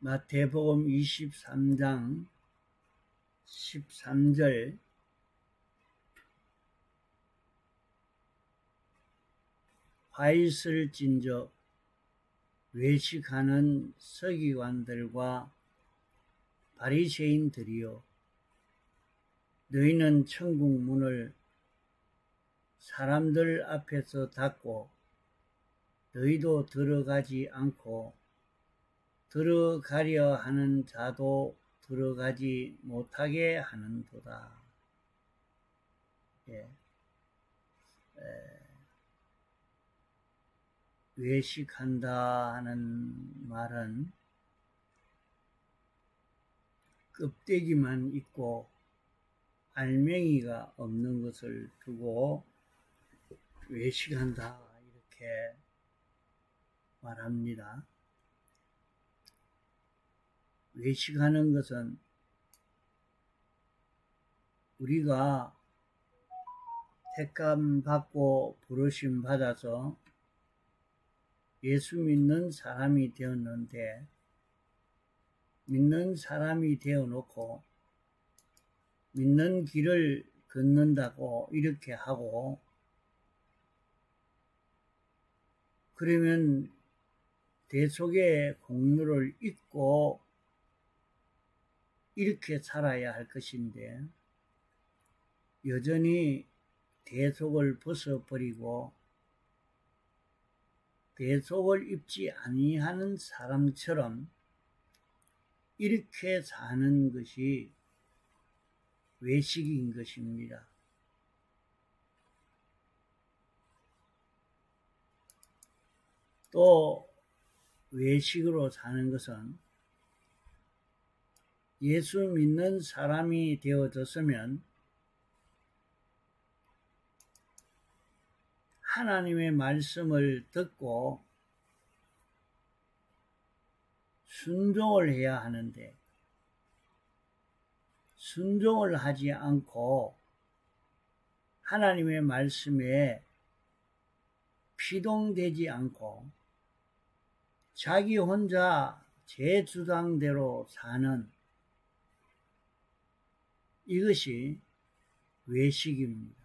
마태복음 23장 13절 화 있을진저 외식하는 서기관들과 바리새인들이여, 너희는 천국 문을 사람들 앞에서 닫고 너희도 들어가지 않고 들어가려 하는 자도 들어가지 못하게 하는도다. 외식한다 하는 말은 껍데기만 있고 알맹이가 없는 것을 두고 외식한다 이렇게 말합니다. 외식하는 것은 우리가 택감 받고 부르심 받아서 예수 믿는 사람이 되었는데, 믿는 사람이 되어놓고 믿는 길을 걷는다고 이렇게 하고, 그러면 대속의 공로를 잊고 이렇게 살아야 할 것인데, 여전히 대속을 벗어버리고 대속을 입지 아니하는 사람처럼 이렇게 사는 것이 외식인 것입니다. 또 외식으로 사는 것은 예수 믿는 사람이 되어졌으면 하나님의 말씀을 듣고 순종을 해야 하는데, 순종을 하지 않고 하나님의 말씀에 피동되지 않고 자기 혼자 제 주장대로 사는 이것이 외식입니다.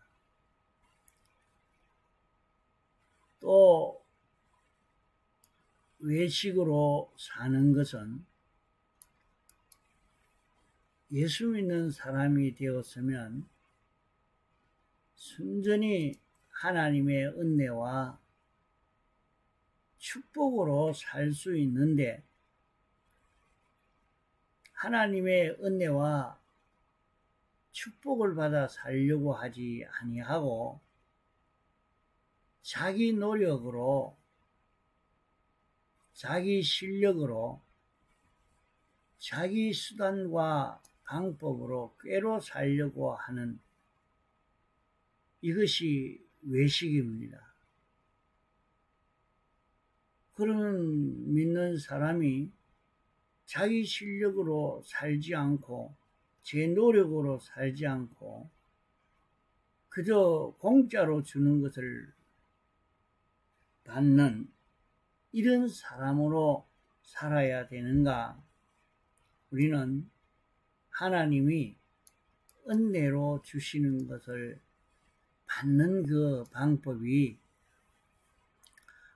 또 외식으로 사는 것은 예수 믿는 사람이 되었으면 순전히 하나님의 은혜와 축복으로 살 수 있는데, 하나님의 은혜와 축복을 받아 살려고 하지 아니하고 자기 노력으로, 자기 실력으로, 자기 수단과 방법으로 꾀로 살려고 하는 이것이 외식입니다. 그런 믿는 사람이 자기 실력으로 살지 않고 제 노력으로 살지 않고 그저 공짜로 주는 것을 받는 이런 사람으로 살아야 되는가? 우리는 하나님이 은혜로 주시는 것을 받는 그 방법이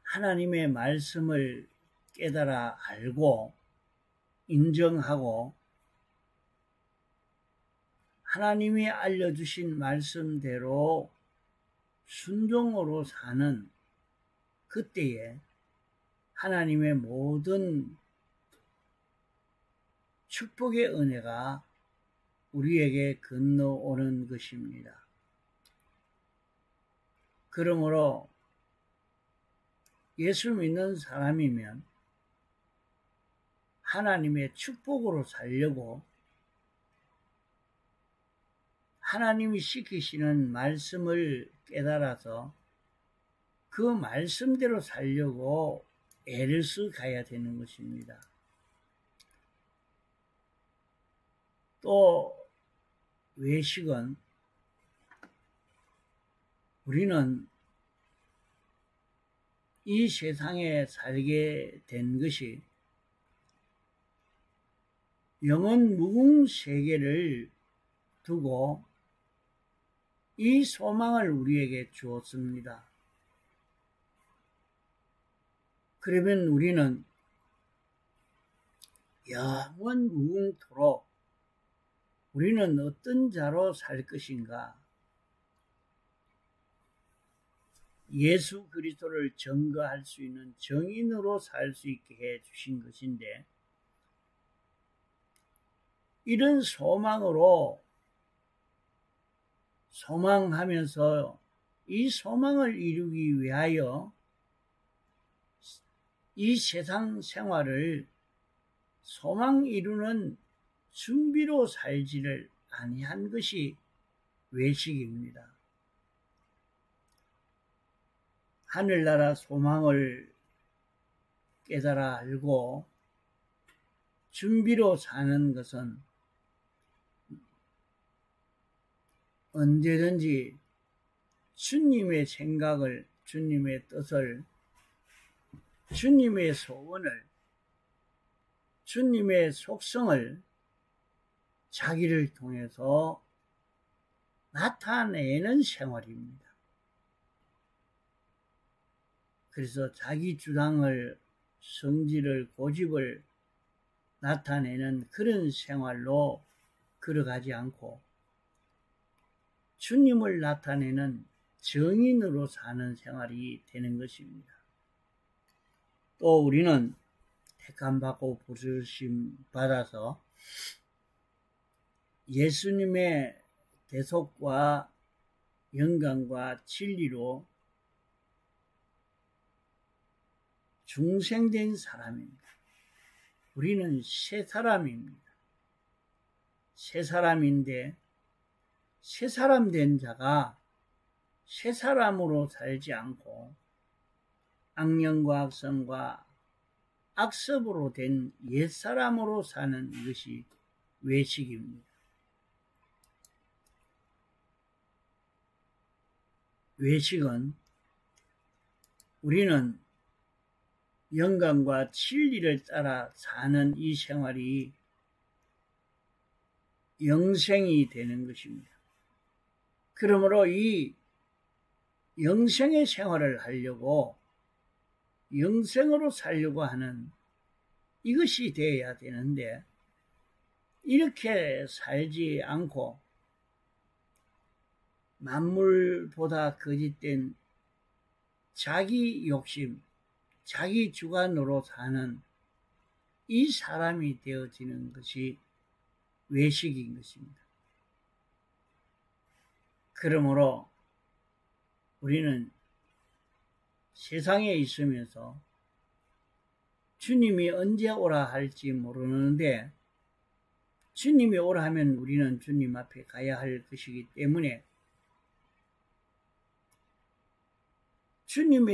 하나님의 말씀을 깨달아 알고 인정하고 하나님이 알려주신 말씀대로 순종으로 사는 그때에 하나님의 모든 축복의 은혜가 우리에게 건너오는 것입니다. 그러므로 예수 믿는 사람이면 하나님의 축복으로 살려고 하나님이 시키시는 말씀을 깨달아서 그 말씀대로 살려고 애를 써 가야 되는 것입니다. 또 외식은 우리는 이 세상에 살게 된 것이 영원 무궁 세계를 두고 이 소망을 우리에게 주었습니다. 그러면 우리는 영원 무궁토록 우리는 어떤 자로 살 것인가? 예수 그리스도를 증거할 수 있는 증인으로 살 수 있게 해 주신 것인데, 이런 소망으로 소망하면서 이 소망을 이루기 위하여 이 세상 생활을 소망 이루는 준비로 살지를 아니한 것이 외식입니다. 하늘나라 소망을 깨달아 알고 준비로 사는 것은 언제든지 주님의 생각을, 주님의 뜻을, 주님의 소원을, 주님의 속성을 자기를 통해서 나타내는 생활입니다. 그래서 자기 주장을, 성질을, 고집을 나타내는 그런 생활로 걸어가지 않고 주님을 나타내는 증인으로 사는 생활이 되는 것입니다. 또 우리는 택함받고 부르심 받아서 예수님의 대속과 영광과 진리로 중생된 사람입니다. 우리는 새 사람입니다. 새 사람인데 새 사람 된 자가 새 사람으로 살지 않고 악령과 악성과 악습으로 된 옛사람으로 사는 것이 외식입니다. 외식은 우리는 영광과 진리를 따라 사는 이 생활이 영생이 되는 것입니다. 그러므로 이 영생의 생활을 하려고 영생으로 살려고 하는 이것이 되어야 되는데, 이렇게 살지 않고 만물보다 거짓된 자기 욕심, 자기 주관으로 사는 이 사람이 되어지는 것이 외식인 것입니다. 그러므로 우리는 세상에 있으면서 주님이 언제 오라 할지 모르는데, 주님이 오라 하면 우리는 주님 앞에 가야 할 것이기 때문에 주님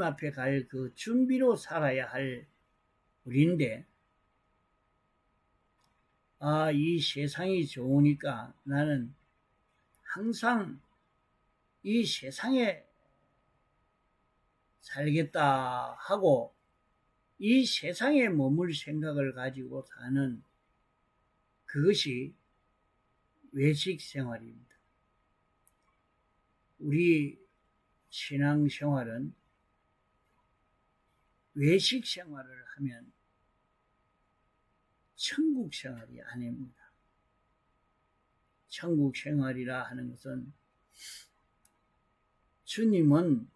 앞에 갈 그 준비로 살아야 할 우리인데, 이 세상이 좋으니까 나는 항상 이 세상에 살겠다 하고 이 세상에 머물 생각을 가지고 사는 그것이 외식 생활입니다. 우리 신앙생활은 외식 생활을 하면 천국 생활이 아닙니다. 천국 생활이라 하는 것은 주님은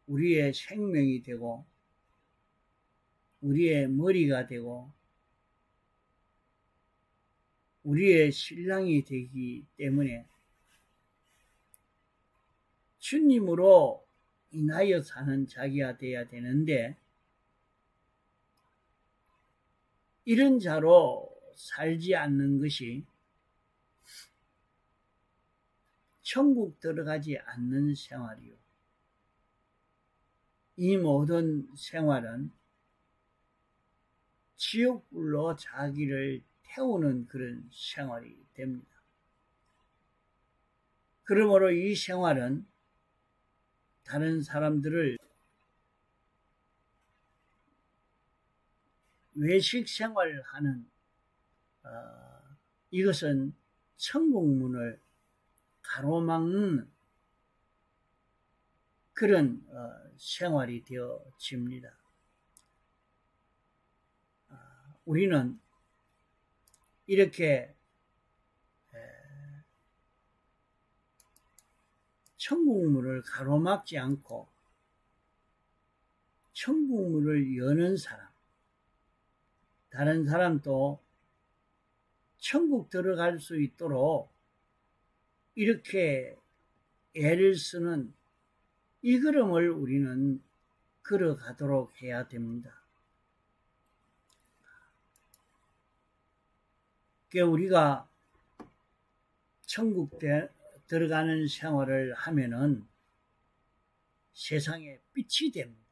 우리의 생명이 되고 우리의 머리가 되고 우리의 신랑이 되기 때문에 주님으로 인하여 사는 자기가 되어야 되는데, 이런 자로 살지 않는 것이 천국 들어가지 않는 생활이요. 이 모든 생활은 지옥불로 자기를 태우는 그런 생활이 됩니다. 그러므로 이 생활은 다른 사람들을 외식 생활을 하는 이것은 천국문을 가로막는 그런 생활이 되어집니다. 우리는 이렇게 천국문을 가로막지 않고 천국문을 여는 사람, 다른 사람도 천국 들어갈 수 있도록 이렇게 애를 쓰는 이 걸음을 우리는 걸어가도록 해야 됩니다. 우리가 천국 들어가는 생활을 하면은 세상에 빛이 됩니다.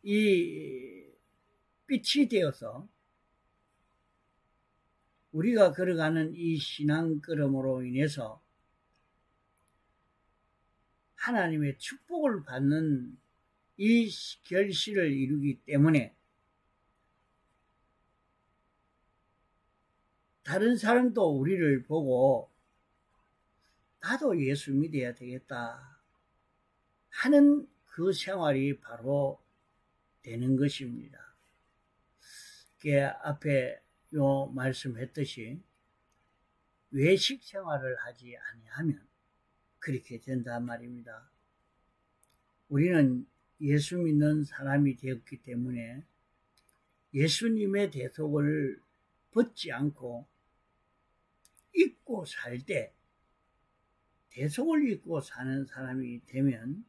이 빛이 되어서 우리가 걸어가는 이 신앙 걸음으로 인해서 하나님의 축복을 받는 이 결실을 이루기 때문에 다른 사람도 우리를 보고 나도 예수 믿어야 되겠다 하는 그 생활이 바로 되는 것입니다. 앞에 요 말씀했듯이 외식 생활을 하지 아니하면 그렇게 된단 말입니다. 우리는 예수 믿는 사람이 되었기 때문에 예수님의 대속을 벗지 않고 잊고 살 때 대속을 잊고 사는 사람이 되면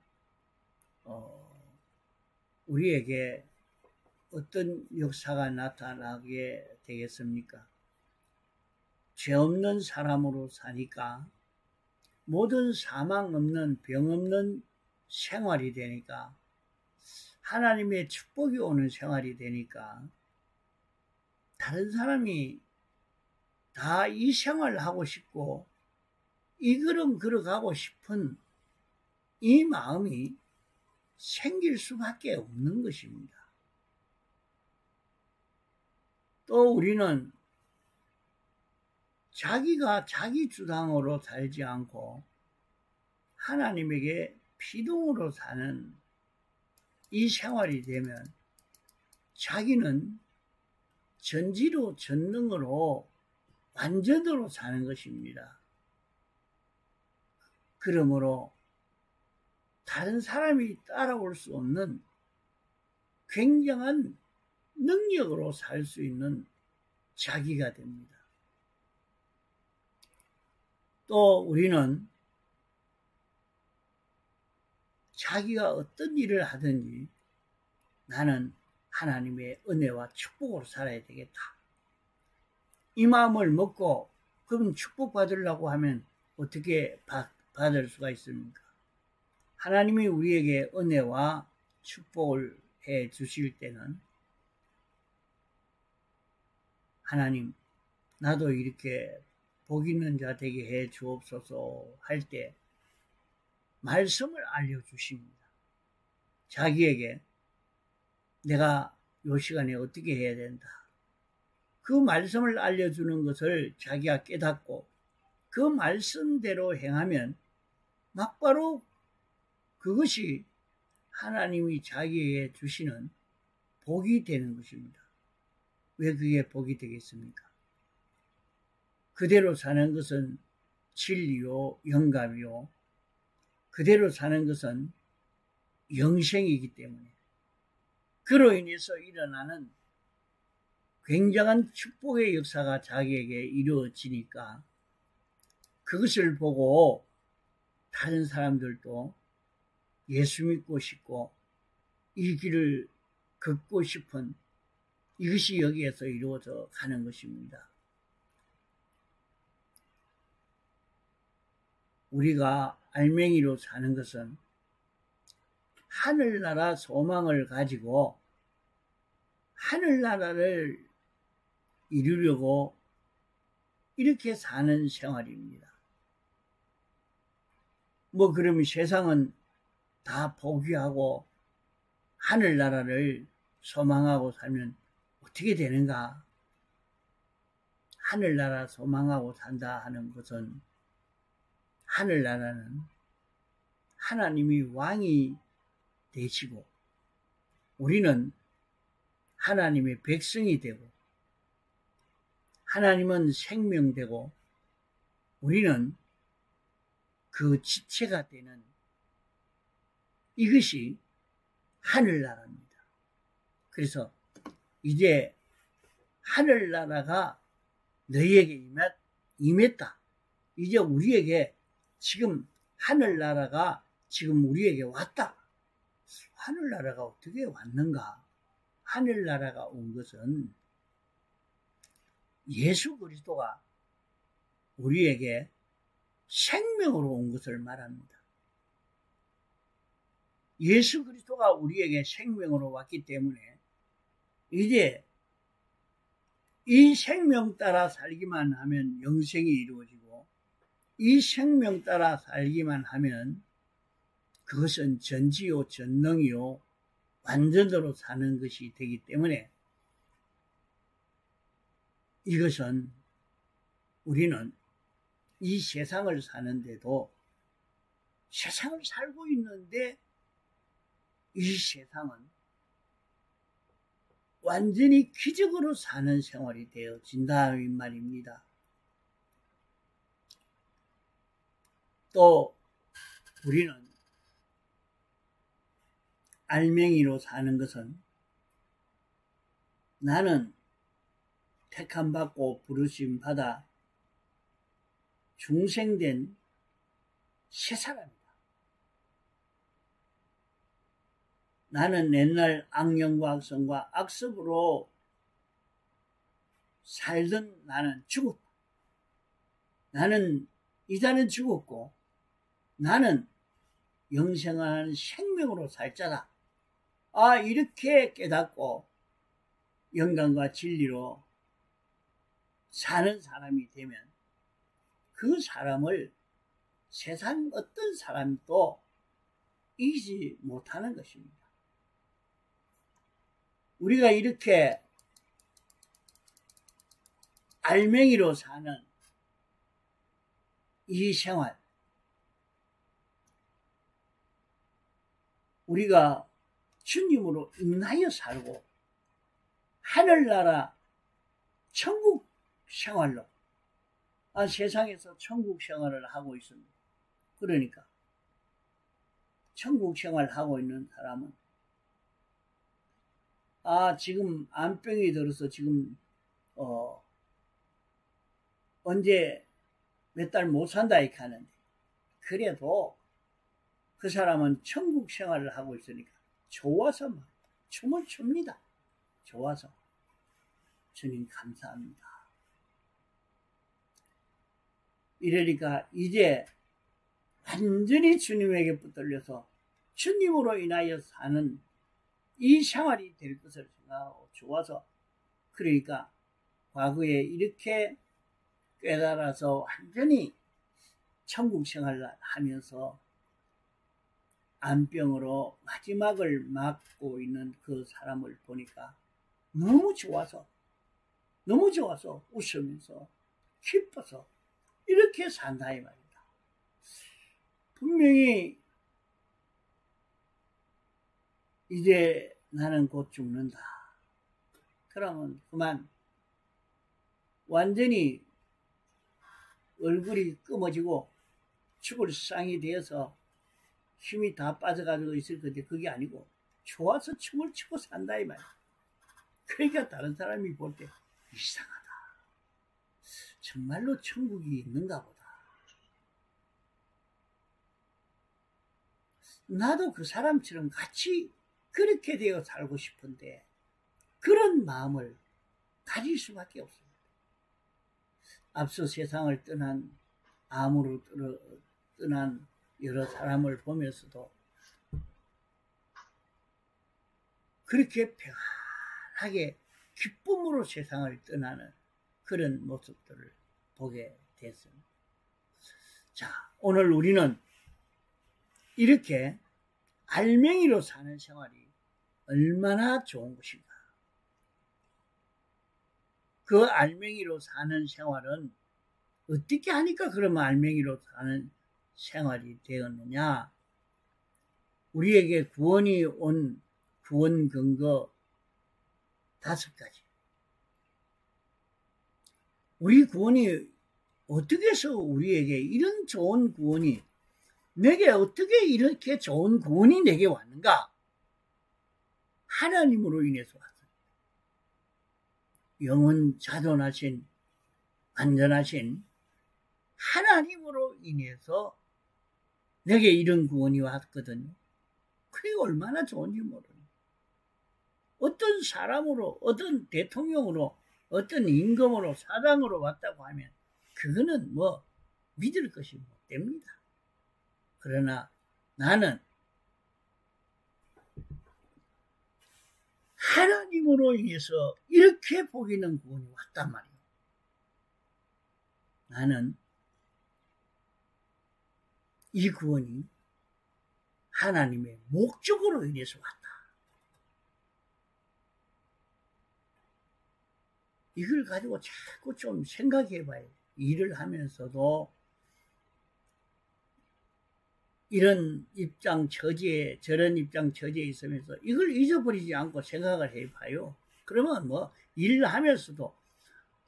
우리에게 어떤 역사가 나타나게 되겠습니까? 죄 없는 사람으로 사니까 모든 사망 없는 병 없는 생활이 되니까 하나님의 축복이 오는 생활이 되니까 다른 사람이 다 이 생활을 하고 싶고 이 걸음 걸어가고 싶은 이 마음이 생길 수밖에 없는 것입니다. 또 우리는 자기가 자기 주장으로 살지 않고 하나님에게 피동으로 사는 이 생활이 되면 자기는 전지로 전능으로 완전으로 사는 것입니다. 그러므로 다른 사람이 따라올 수 없는 굉장한 능력으로 살 수 있는 자기가 됩니다. 또 우리는 자기가 어떤 일을 하든지 나는 하나님의 은혜와 축복으로 살아야 되겠다. 이 마음을 먹고 그럼 축복받으려고 하면 어떻게 받을 수가 있습니까? 하나님이 우리에게 은혜와 축복을 해 주실 때는 하나님 나도 이렇게 복 있는 자 되게 해 주옵소서 할 때 말씀을 알려주십니다. 자기에게 내가 이 시간에 어떻게 해야 된다. 그 말씀을 알려주는 것을 자기가 깨닫고 그 말씀대로 행하면 막바로 그것이 하나님이 자기에게 주시는 복이 되는 것입니다. 왜 그게 복이 되겠습니까? 그대로 사는 것은 진리요, 영감이요. 그대로 사는 것은 영생이기 때문에 그로 인해서 일어나는 굉장한 축복의 역사가 자기에게 이루어지니까 그것을 보고 다른 사람들도 예수 믿고 싶고 이 길을 걷고 싶은 이것이 여기에서 이루어져 가는 것입니다. 우리가 알맹이로 사는 것은 하늘나라 소망을 가지고 하늘나라를 이루려고 이렇게 사는 생활입니다. 그러면 세상은 다 포기하고 하늘나라를 소망하고 살면 어떻게 되는가? 하늘나라 소망하고 산다 하는 것은 하늘나라는 하나님이 왕이 되시고 우리는 하나님의 백성이 되고 하나님은 생명되고 우리는 그 지체가 되는 이것이 하늘나라입니다. 그래서 이제 하늘나라가 너희에게 임했다. 이제 우리에게 지금 하늘나라가 지금 우리에게 왔다. 하늘나라가 어떻게 왔는가? 하늘나라가 온 것은 예수 그리스도가 우리에게 생명으로 온 것을 말합니다. 예수 그리스도가 우리에게 생명으로 왔기 때문에 이제 이 생명 따라 살기만 하면 영생이 이루어지고 이 생명 따라 살기만 하면 그것은 전지요 전능이요 완전으로 사는 것이 되기 때문에 이것은 우리는 이 세상을 사는데도 세상을 살고 있는데 이 세상은 완전히 기적으로 사는 생활이 되어진다 이 말입니다. 또 우리는 알맹이로 사는 것은 나는 택함받고 부르심 받아 중생된 새 사람이다. 나는 옛날 악령과 악성과 악습으로 살던 나는 죽었다. 나는 이자는 죽었고 나는 영생하는 생명으로 살 자다. 아, 이렇게 깨닫고 영광과 진리로 사는 사람이 되면 그 사람을 세상 어떤 사람도 이기지 못하는 것입니다. 우리가 이렇게 알맹이로 사는 이 생활, 우리가 주님으로 인하여 살고 하늘나라 천국 생활로 세상에서 천국 생활을 하고 있습니다. 그러니까 천국 생활을 하고 있는 사람은 지금 암병이 들어서 지금 언제 몇 달 못 산다 이렇게 하는데 그래도 그 사람은 천국 생활을 하고 있으니까 좋아서 막 춤을 춥니다. 좋아서 주님 감사합니다. 이러니까 이제 완전히 주님에게 붙들려서 주님으로 인하여 사는 이 생활이 될 것을 생각하고 좋아서 그러니까 과거에 이렇게 깨달아서 완전히 천국 생활을 하면서 암병으로 마지막을 맞고 있는 그 사람을 보니까 너무 좋아서 웃으면서 기뻐서 이렇게 산다 이 말입니다. 분명히 이제 나는 곧 죽는다. 그러면 그만 완전히 얼굴이 검어지고 죽을 상이 되어서 힘이 다 빠져가지고 있을 건데 그게 아니고 좋아서 춤을 추고 산다 이 말이야. 그러니까 다른 사람이 볼 때 이상하다. 정말로 천국이 있는가 보다. 나도 그 사람처럼 같이 그렇게 되어 살고 싶은데 그런 마음을 가질 수밖에 없습니다. 앞서 세상을 떠난 암으로 떠난 여러 사람을 보면서도 그렇게 평안하게 기쁨으로 세상을 떠나는 그런 모습들을 보게 됐습니다. 자, 오늘 우리는 이렇게 알맹이로 사는 생활이 얼마나 좋은 것인가. 그 알맹이로 사는 생활은 어떻게 하니까 그러면 알맹이로 사는 생활이 되었느냐? 우리에게 구원이 온 구원 근거 5가지. 우리 구원이 어떻게 해서 우리에게 이런 좋은 구원이, 내게 어떻게 이렇게 좋은 구원이 내게 왔는가? 하나님으로 인해서 왔어요. 영원 자존하신 완전하신 하나님으로 인해서 내게 이런 구원이 왔거든요. 그게 얼마나 좋은지 모르는. 어떤 사람으로, 어떤 대통령으로, 어떤 임금으로, 사장으로 왔다고 하면 그거는 뭐 믿을 것이 못 됩니다. 그러나 나는 하나님으로 인해서 이렇게 복이는 구원이 왔단 말이에요. 나는 이 구원이 하나님의 목적으로 인해서 왔다. 이걸 가지고 자꾸 좀 생각해 봐요. 일을 하면서도 이런 입장 처지에, 저런 입장 처지에 있으면서 이걸 잊어버리지 않고 생각을 해 봐요. 그러면 뭐 일을 하면서도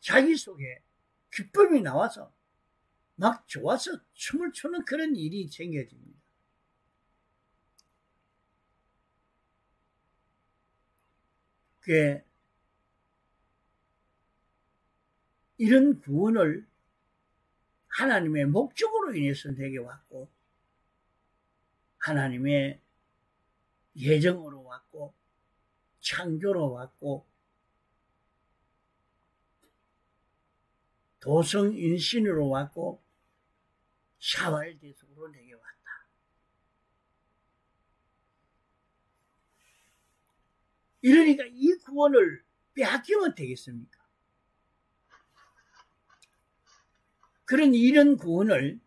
자기 속에 기쁨이 나와서 막 좋아서 춤을 추는 그런 일이 생겨집니다. 그게 이런 구원을 하나님의 목적으로 인해서 내게 왔고, 하나님의 예정으로 왔고, 창조로 왔고, 도성인신으로 왔고, 샤왈대속으로 내게 왔다. 이러니까 이 구원을 빼앗기면 되겠습니까? 그런 이런 구원을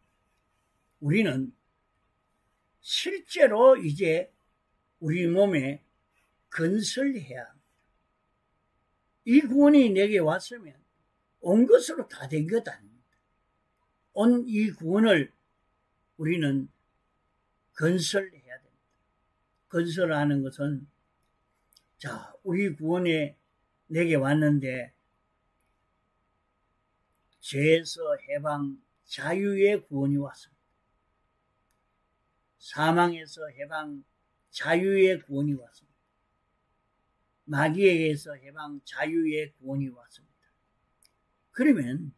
우리는 실제로 이제 우리 몸에 건설해야 합니다. 이 구원이 내게 왔으면 온 것으로 다 된 것 아닙니다. 온 이 구원을 우리는 건설해야 됩니다. 건설하는 것은, 자, 우리 구원에 내게 왔는데 죄에서 해방, 자유의 구원이 왔습니다. 사망에서 해방, 자유의 구원이 왔습니다. 마귀에게서 해방, 자유의 구원이 왔습니다. 그러면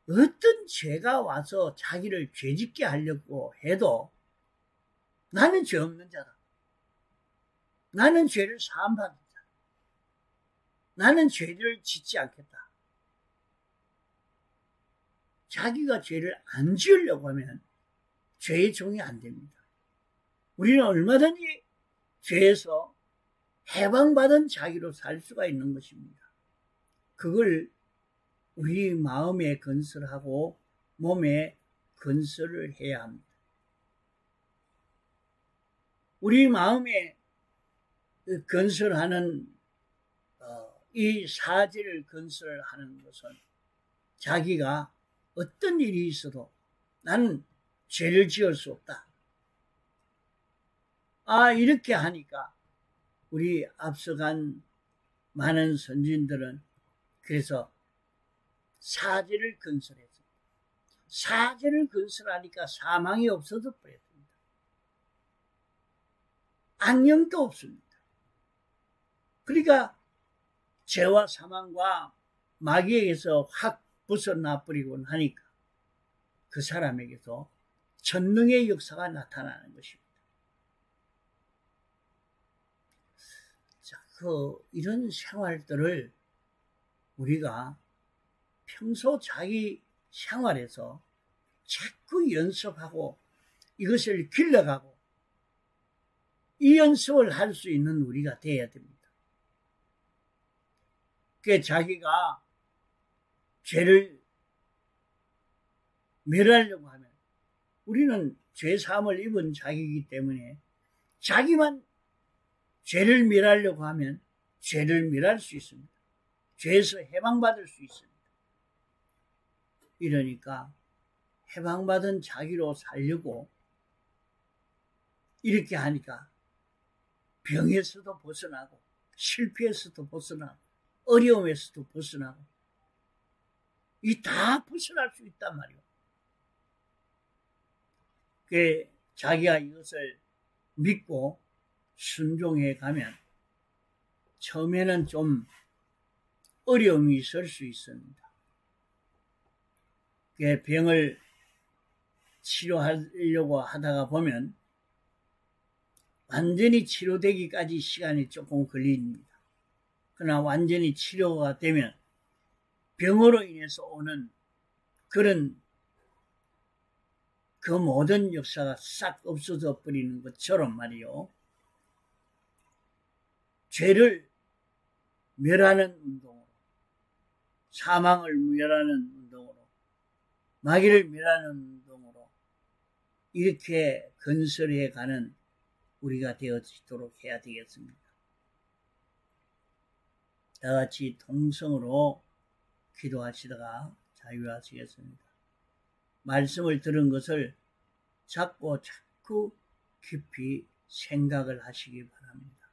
어떤 죄가 와서 자기를 죄짓게 하려고 해도 나는 죄 없는 자다. 나는 죄를 사함받은 자다. 나는 죄를 짓지 않겠다. 자기가 죄를 안 지으려고 하면 죄의 종이 안 됩니다. 우리는 얼마든지 죄에서 해방받은 자기로 살 수가 있는 것입니다. 그걸 우리 마음에 건설하고 몸에 건설을 해야 합니다. 우리 마음에 건설하는 이 사지를 건설하는 것은 자기가 어떤 일이 있어도 나는 죄를 지을 수 없다. 이렇게 하니까 우리 앞서간 많은 선진들은 그래서 사제를 건설했습니다. 사제를 건설하니까 사망이 없어져 버렸습니다. 악령도 없습니다. 그러니까 죄와 사망과 마귀에게서 확 벗어나 버리고 하니까 그 사람에게서 전능의 역사가 나타나는 것입니다. 자, 이런 생활들을 우리가 평소 자기 생활에서 자꾸 연습하고 이것을 길러가고 이 연습을 할 수 있는 우리가 되어야 됩니다. 그 자기가 죄를 멸하려고 하면 우리는 죄사함을 입은 자기이기 때문에 자기만 죄를 멸하려고 하면 죄를 멸할 수 있습니다. 죄에서 해방받을 수 있습니다. 이러니까 해방받은 자기로 살려고 이렇게 하니까 병에서도 벗어나고 실패에서도 벗어나고 어려움에서도 벗어나고 이 다 벗어날 수 있단 말이에요. 그 자기가 이것을 믿고 순종해 가면 처음에는 좀 어려움이 있을 수 있습니다. 그 병을 치료하려고 하다가 보면 완전히 치료되기까지 시간이 조금 걸립니다. 그러나 완전히 치료가 되면 병으로 인해서 오는 그런 그 모든 역사가 싹 없어져 버리는 것처럼 말이요. 죄를 멸하는 운동으로, 사망을 멸하는 운동으로, 마귀를 멸하는 운동으로 이렇게 건설해 가는 우리가 되어지도록 해야 되겠습니다. 다 같이 통성으로 기도하시다가 자유하시겠습니다. 말씀을 들은 것을 자꾸 깊이 생각을 하시기 바랍니다.